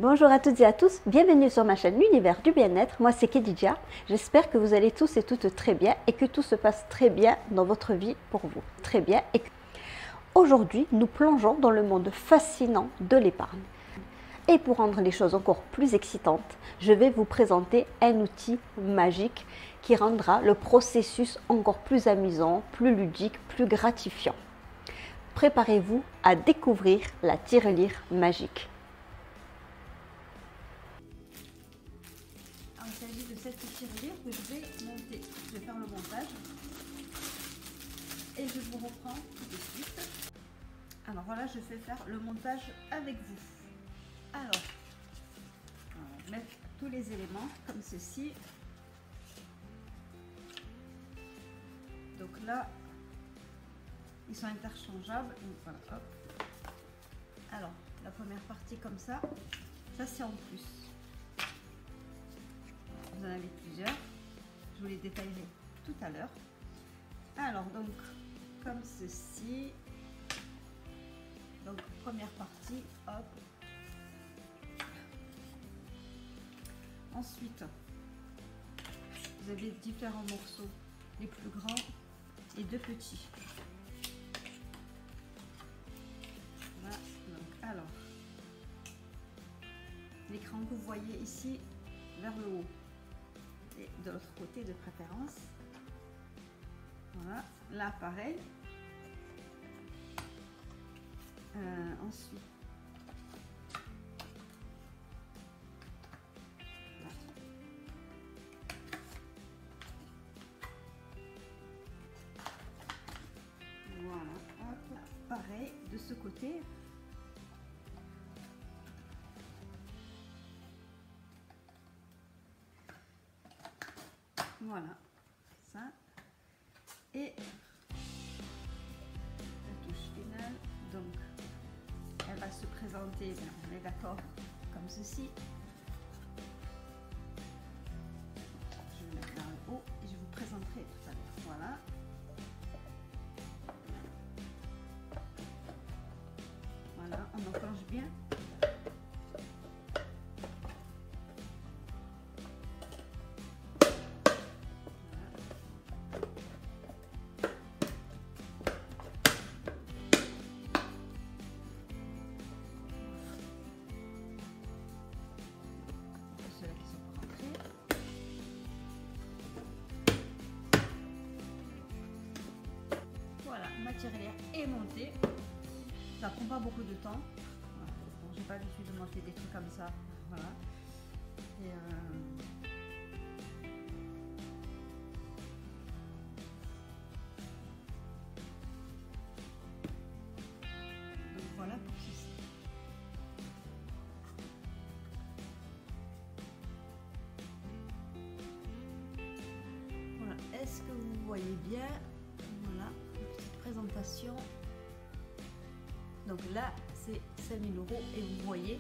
Bonjour à toutes et à tous, bienvenue sur ma chaîne L'Univers du Bien-être. Moi c'est Khadija, j'espère que vous allez tous et toutes très bien et que tout se passe très bien dans votre vie pour vous. Très bien. Aujourd'hui, nous plongeons dans le monde fascinant de l'épargne. Et pour rendre les choses encore plus excitantes, je vais vous présenter un outil magique qui rendra le processus encore plus amusant, plus ludique, plus gratifiant. Préparez-vous à découvrir la tirelire magique. Il s'agit de cette tirelire que je vais monter. Je vais faire le montage et je vous reprends tout de suite. Alors voilà, je vais faire le montage avec vous. Alors, on va mettre tous les éléments comme ceci. Donc là, ils sont interchangeables. Donc voilà, hop. Alors, la première partie comme ça c'est en plus. Vous en avez plusieurs, je vous les détaillerai tout à l'heure. Alors donc comme ceci, donc première partie, hop. Ensuite vous avez différents morceaux, les plus grands et deux petits. Voilà, donc alors l'écran que vous voyez ici vers le haut et de l'autre côté de préférence. Voilà, là pareil. Ensuite voilà, hop, pareil de ce côté. Voilà, ça. Et la touche finale, donc elle va se présenter, bien, on est d'accord, comme ceci. Je vais mettre vers le haut et je vous présenterai tout à l'heure. Voilà. Voilà, on enclenche bien. Voilà, ma tirelire est montée. Ça prend pas beaucoup de temps. Voilà. Bon, j'ai pas l'habitude de monter des trucs comme ça. Voilà. Et donc voilà pour ceci. Voilà. Est-ce que vous voyez bien? Voilà, une petite présentation. Donc là, c'est 5000 € et vous voyez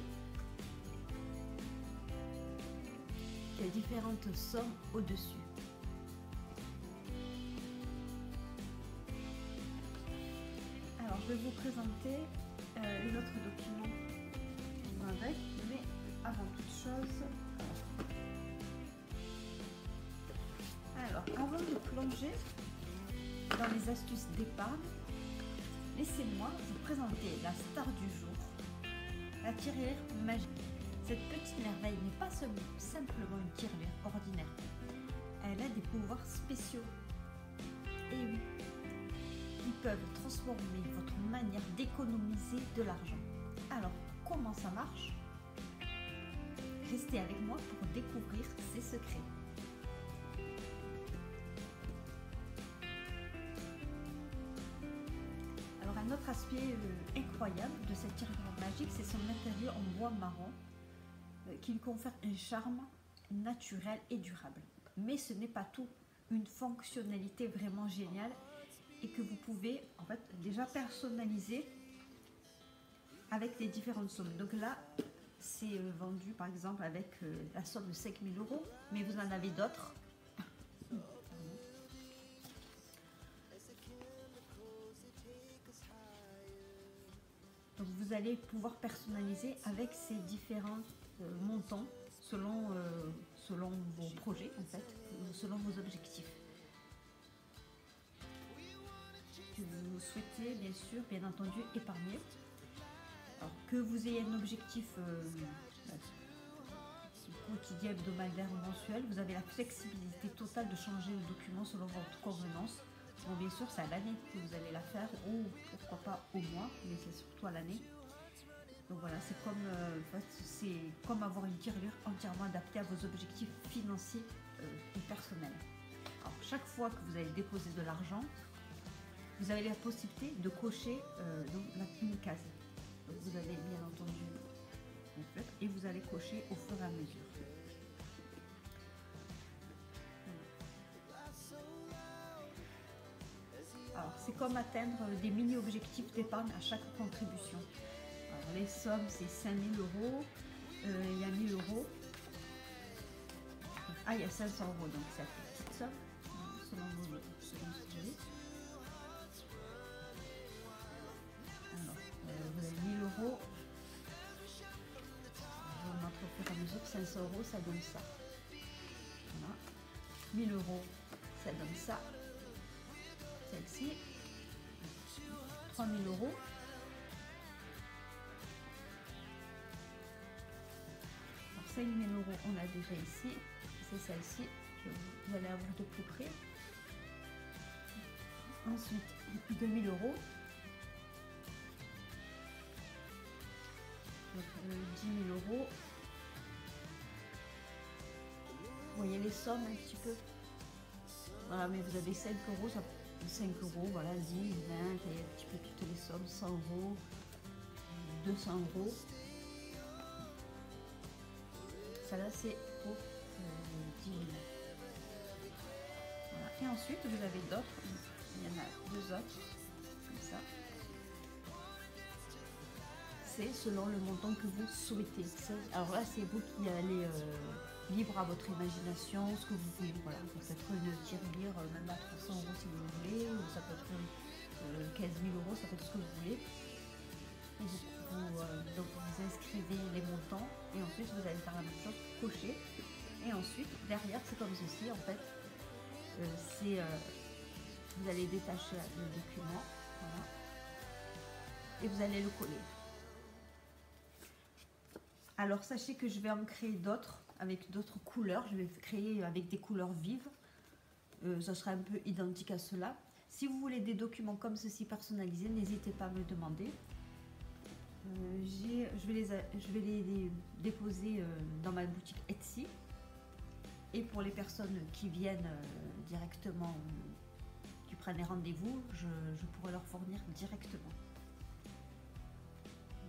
qu'il y a différentes sommes au-dessus. Alors, je vais vous présenter les autres documents qui vont avec, mais avant toute chose, alors avant de plonger dans les astuces d'épargne, laissez-moi vous présenter la star du jour, la tirelire magique. Cette petite merveille n'est pas simplement une tirelire ordinaire, elle a des pouvoirs spéciaux. Et oui, ils peuvent transformer votre manière d'économiser de l'argent. Alors, comment ça marche? Restez avec moi pour découvrir ces secrets. Un autre aspect incroyable de cette tirelire magique, c'est son matériau en bois marron qui lui confère un charme naturel et durable. Mais ce n'est pas tout, une fonctionnalité vraiment géniale et que vous pouvez en fait déjà personnaliser avec les différentes sommes. Donc là, c'est vendu par exemple avec la somme de 5000 €, mais vous en avez d'autres. Donc vous allez pouvoir personnaliser avec ces différentes montants selon vos projets, en fait, selon vos objectifs. Que vous souhaitez, bien sûr, bien entendu, épargner. Alors, que vous ayez un objectif quotidien, hebdomadaire ou mensuel, vous avez la flexibilité totale de changer le document selon votre convenance. Bon, bien sûr, c'est à l'année que vous allez la faire, ou pourquoi pas au mois, mais c'est surtout à l'année. Donc voilà, c'est comme avoir une tirelire entièrement adaptée à vos objectifs financiers et personnels. Alors, chaque fois que vous allez déposer de l'argent, vous avez la possibilité de cocher une case. Donc vous avez bien entendu une fleur et vous allez cocher au fur et à mesure. Voilà. Alors c'est comme atteindre des mini-objectifs d'épargne à chaque contribution. Alors, les sommes c'est 5 000 euros, il y a 1 000 euros. Ah, il y a 500 euros, donc c'est une petite somme, selon ce que vous voulez. Alors, vous avez 1 000 euros. Je vais montrer au fur et à mesure. 500 euros, ça donne ça. Voilà. 1 000 euros, ça donne ça. Celle-ci. 3 000 euros. Alors, 5 000 euros, on a déjà ici. C'est celle-ci que vous allez avoir de plus près. Ensuite, 2 000 euros. Donc, 10 000 euros. Vous voyez les sommes un petit peu. Voilà, mais vous avez 5 euros, ça, 5 euros, voilà, 10, 20, il y a un petit peu toutes les sommes, 100 euros, 200 euros. Ça là, c'est pour 10 000. Voilà. Et ensuite, vous avez d'autres. Il y en a 2 autres, comme ça. C'est selon le montant que vous souhaitez. Alors là, c'est vous qui allez libre à votre imagination, ce que vous voulez. Voilà, ça peut être une tirelire, même à 300 euros si vous voulez, ou ça peut être 15 000 euros, ça peut être ce que vous voulez. Donc vous inscrivez les montants et ensuite vous allez faire la même chose, cocher. Et ensuite, derrière, c'est comme ceci en fait. Vous allez détacher le document, voilà, et vous allez le coller. Alors sachez que je vais en créer d'autres avec d'autres couleurs. Je vais créer avec des couleurs vives. Ça sera un peu identique à cela. Si vous voulez des documents comme ceci personnalisés, n'hésitez pas à me demander. Je vais les déposer dans ma boutique Etsy. Et pour les personnes qui viennent directement, qui prennent les rendez-vous, je pourrai leur fournir directement.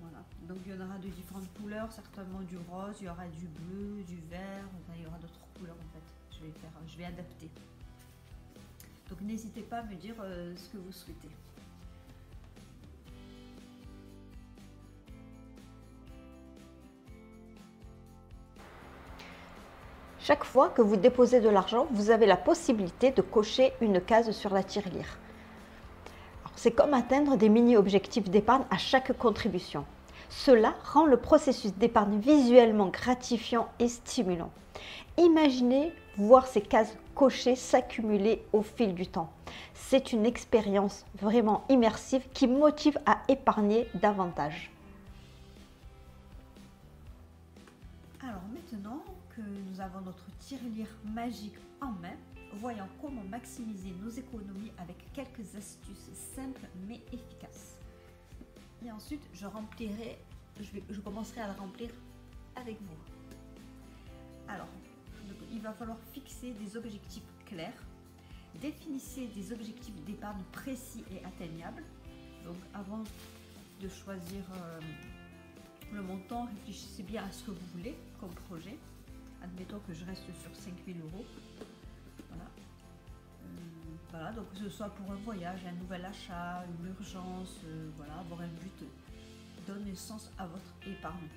Voilà. Donc il y en aura de différentes couleurs, certainement du rose, il y aura du bleu, du vert, enfin, il y aura d'autres couleurs en fait. Je vais adapter. Donc n'hésitez pas à me dire ce que vous souhaitez. Chaque fois que vous déposez de l'argent, vous avez la possibilité de cocher une case sur la tirelire. C'est comme atteindre des mini-objectifs d'épargne à chaque contribution. Cela rend le processus d'épargne visuellement gratifiant et stimulant. Imaginez voir ces cases cochées s'accumuler au fil du temps. C'est une expérience vraiment immersive qui motive à épargner davantage. Alors maintenant que nous avons notre tirelire magique en main, voyons comment maximiser nos économies avec quelques astuces simples mais efficaces. Et ensuite, je commencerai à le remplir avec vous. Alors, il va falloir fixer des objectifs clairs. Définissez des objectifs d'épargne précis et atteignables. Donc, avant de choisir le montant, réfléchissez bien à ce que vous voulez comme projet. Admettons que je reste sur 5 000 euros. Voilà. Voilà, donc que ce soit pour un voyage, un nouvel achat, une urgence, voilà, avoir un but, donne sens à votre épargne.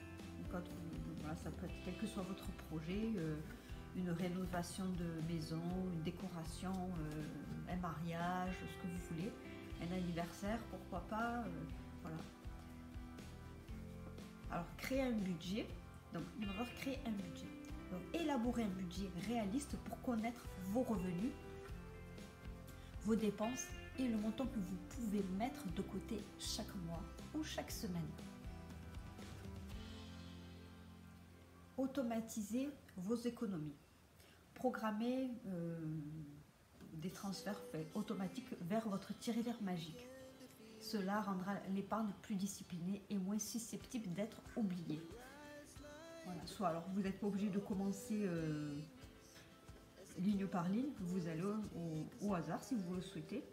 Voilà, ça peut être quel que soit votre projet, une rénovation de maison, une décoration, un mariage, ce que vous voulez, un anniversaire, pourquoi pas, voilà. Alors créer un budget Donc, il va falloir créer un budget. Donc, élaborer un budget réaliste pour connaître vos revenus, vos dépenses et le montant que vous pouvez mettre de côté chaque mois ou chaque semaine. Automatiser vos économies. Programmer des transferts faits automatiques vers votre tirelire magique. Cela rendra l'épargne plus disciplinée et moins susceptible d'être oubliée. Voilà. Soit alors vous n'êtes pas obligé de commencer ligne par ligne, vous allez au hasard si vous le souhaitez,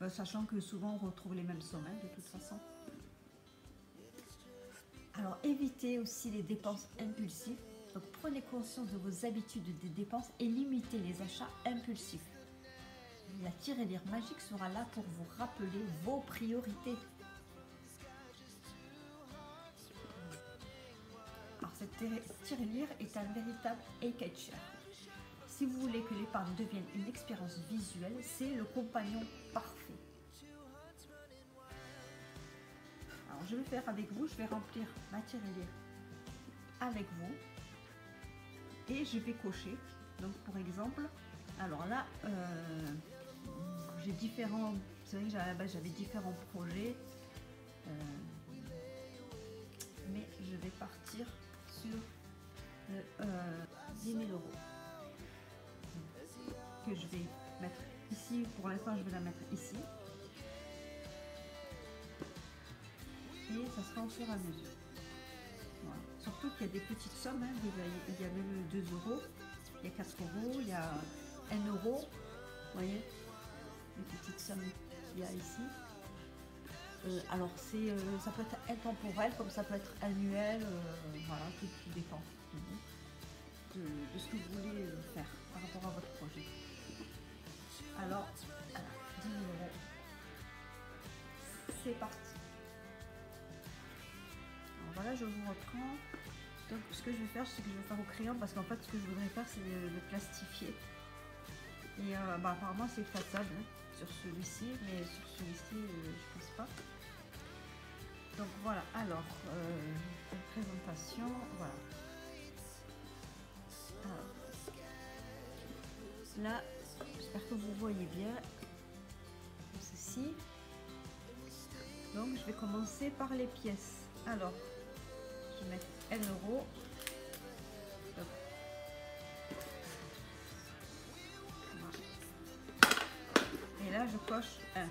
sachant que souvent on retrouve les mêmes sommes de toute façon. Alors évitez aussi les dépenses impulsives. Donc prenez conscience de vos habitudes de dépenses et limitez les achats impulsifs. La tirelire magique sera là pour vous rappeler vos priorités. Alors cette tirelire est un véritable eye-catcher. Si vous voulez que l'épargne devienne une expérience visuelle, c'est le compagnon parfait. Alors je vais faire avec vous, je vais remplir ma tirelire avec vous et je vais cocher. Donc pour exemple, alors là, j'ai différents, c'est vrai que à la base j'avais différents projets, mais je vais partir sur 10 000 euros que je vais mettre ici. Pour l'instant je vais la mettre ici et ça sera au fur et à mesure. Voilà. Surtout qu'il y a des petites sommes, hein. Il y a même 2 euros, il y a 4 euros, il y a 1 euro, vous voyez les petites sommes qu'il y a ici. Alors ça peut être intemporel comme ça peut être annuel, voilà, tout dépend de ce que vous voulez faire par rapport à votre projet. Alors, 10 000 euros, c'est parti. Alors voilà, je vous reprends. Donc ce que je vais faire, c'est que je vais faire au crayon parce qu'en fait ce que je voudrais faire c'est le plastifier. Et apparemment c'est effaçable sur celui-ci, mais sur celui-ci je pense pas. Donc voilà, alors présentation, voilà. Alors, là, j'espère que vous voyez bien ceci. Donc je vais commencer par les pièces. Alors, je vais mettre 1 euro. Hop. Et là, je coche 1.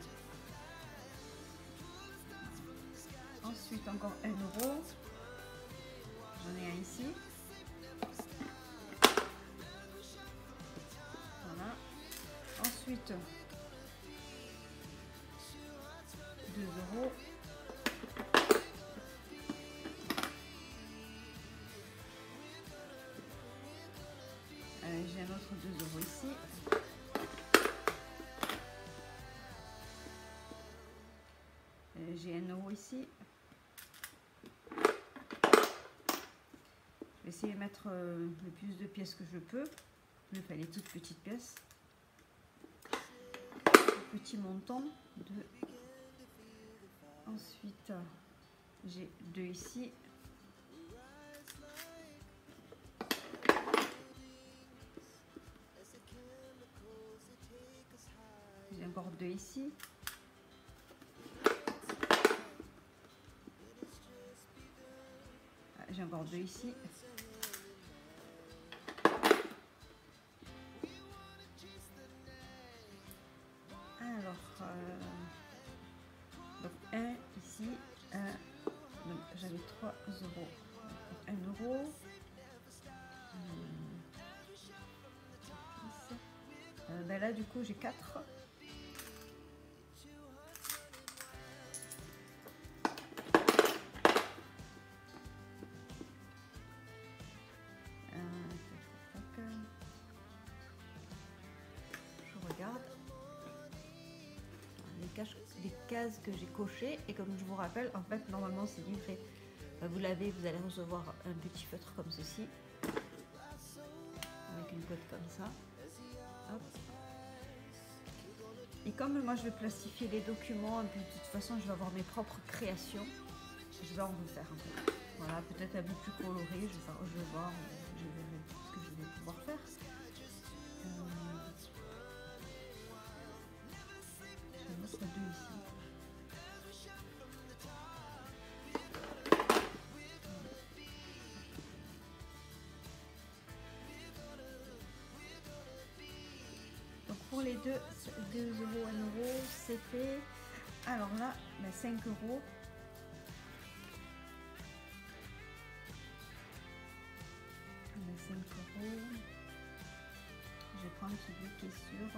Ensuite, encore 1 euro. J'en ai un ici. Voilà. Ensuite, 2 euros. J'ai un autre 2 euros ici. J'ai 1 euro ici. Je vais essayer de mettre le plus de pièces que je peux. Je vais faire les toutes petites pièces. Petit montant. 2. Ensuite, j'ai 2 ici. J'ai encore 2 ici. J'ai encore 2 ici. Alors, donc 1 ici, 1. Donc j'avais 3 euros. 1 euro. Ben là du coup j'ai 4. Je regarde les cases que j'ai cochées et comme je vous rappelle, en fait normalement c'est livré. Vous l'avez, vous allez recevoir un petit feutre comme ceci avec une cote comme ça. Hop. Et comme moi je vais plastifier les documents, et puis de toute façon je vais avoir mes propres créations, je vais en refaire un peu. Voilà, peut-être un peu plus coloré, je vais voir, je verrai ce que je vais pouvoir faire. Je vais mettre 2 ici. Donc pour les 2 euros, 1 euro, c'est fait. Alors là, 5 euros. Je vais prendre celui qui est sur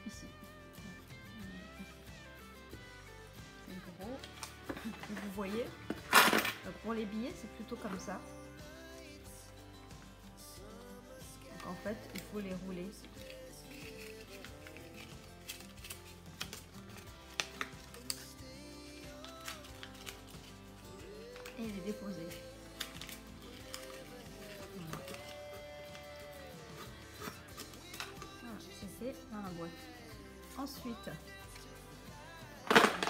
ici. 5 euros. Et vous voyez, pour les billets, c'est plutôt comme ça. Donc en fait, il faut les rouler. Et les déposer. Dans la boîte. Ensuite,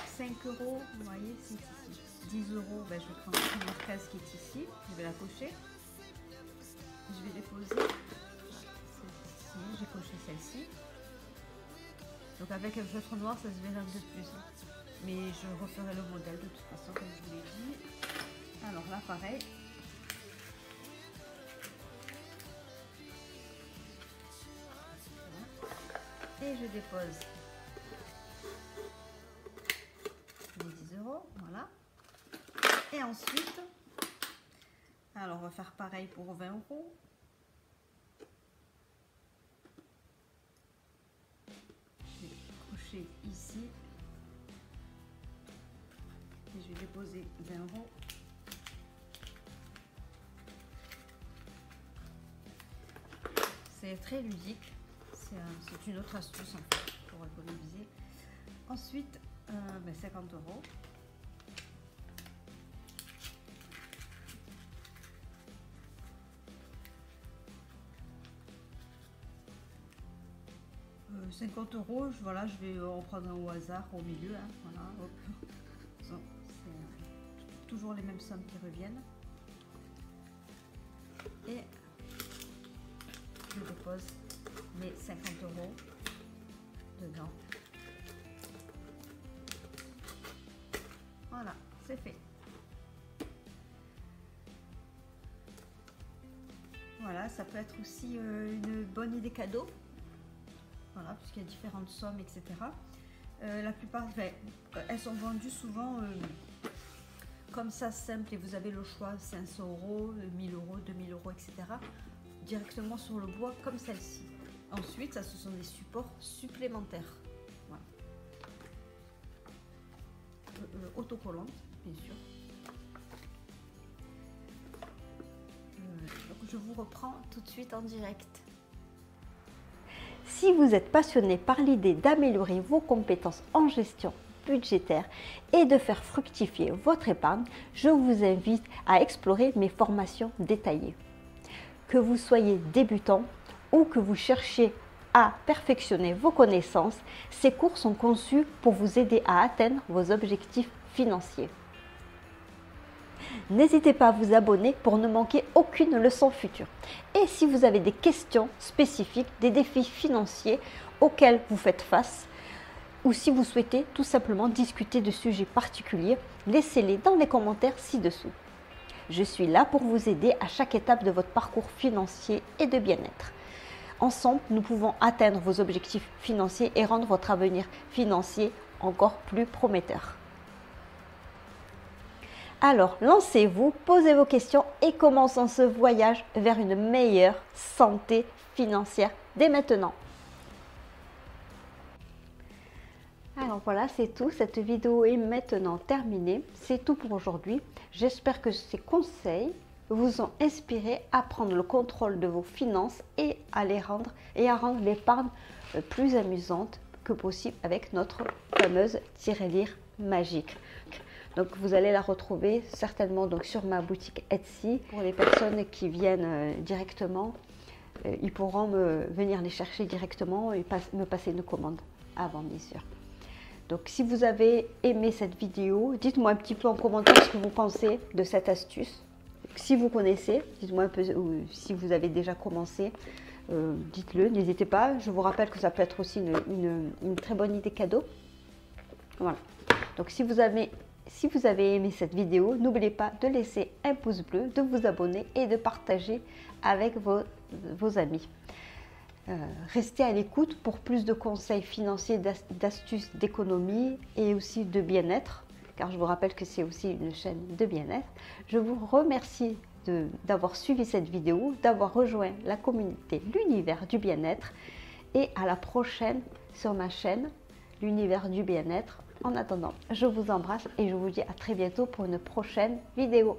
5 euros, vous voyez, c'est ici. 10 euros, je vais prendre la première case qui est ici, je vais la cocher. Je vais déposer celle-ci, j'ai coché celle-ci. Donc avec un feutre noir, ça se verra un peu plus. Mais je referai le modèle de toute façon, comme je vous l'ai dit. Alors là, pareil. Et je dépose les 10 euros, voilà. Et ensuite, alors on va faire pareil pour 20 euros. Je vais cocher ici. Et je vais déposer 20 euros. C'est très ludique. C'est une autre astuce en fait, pour économiser. Ensuite, 50 euros. « 50 euros, voilà, je vais en prendre un au hasard au milieu. Hein, voilà, hop. C'est toujours les mêmes sommes qui reviennent. Et je dépose mes 50 euros dedans. Voilà, c'est fait. Voilà, ça peut être aussi une bonne idée cadeau. Voilà, puisqu'il y a différentes sommes, etc. La plupart, elles sont vendues souvent comme ça, simple, et vous avez le choix 500 euros, 1000 euros, 2000 euros, etc. directement sur le bois comme celle-ci. Ensuite, ça, ce sont des supports supplémentaires. Voilà. Autocollantes, bien sûr. Donc, je vous reprends tout de suite en direct. Si vous êtes passionné par l'idée d'améliorer vos compétences en gestion budgétaire et de faire fructifier votre épargne, je vous invite à explorer mes formations détaillées. Que vous soyez débutant ou que vous cherchiez à perfectionner vos connaissances, ces cours sont conçus pour vous aider à atteindre vos objectifs financiers. N'hésitez pas à vous abonner pour ne manquer aucune leçon future. Et si vous avez des questions spécifiques, des défis financiers auxquels vous faites face, ou si vous souhaitez tout simplement discuter de sujets particuliers, laissez-les dans les commentaires ci-dessous. Je suis là pour vous aider à chaque étape de votre parcours financier et de bien-être. Ensemble, nous pouvons atteindre vos objectifs financiers et rendre votre avenir financier encore plus prometteur. Alors, lancez-vous, posez vos questions et commençons ce voyage vers une meilleure santé financière dès maintenant. Alors voilà, c'est tout. Cette vidéo est maintenant terminée. C'est tout pour aujourd'hui. J'espère que ces conseils vous ont inspiré à prendre le contrôle de vos finances et à rendre l'épargne plus amusante que possible avec notre fameuse tirelire magique. Donc vous allez la retrouver certainement donc sur ma boutique Etsy. Pour les personnes qui viennent directement, ils pourront venir les chercher directement et me passer une commande avant, bien sûr. Donc si vous avez aimé cette vidéo, dites-moi un petit peu en commentaire ce que vous pensez de cette astuce. si vous connaissez, dites-moi un peu, ou si vous avez déjà commencé, dites-le, n'hésitez pas. Je vous rappelle que ça peut être aussi une très bonne idée cadeau. Voilà. Donc si vous avez aimé cette vidéo, n'oubliez pas de laisser un pouce bleu, de vous abonner et de partager avec vos amis. Restez à l'écoute pour plus de conseils financiers, d'astuces d'économie et aussi de bien-être, car je vous rappelle que c'est aussi une chaîne de bien-être. Je vous remercie d'avoir suivi cette vidéo, d'avoir rejoint la communauté L'Univers du Bien-être, et à la prochaine sur ma chaîne L'Univers du Bien-être. En attendant, je vous embrasse et je vous dis à très bientôt pour une prochaine vidéo.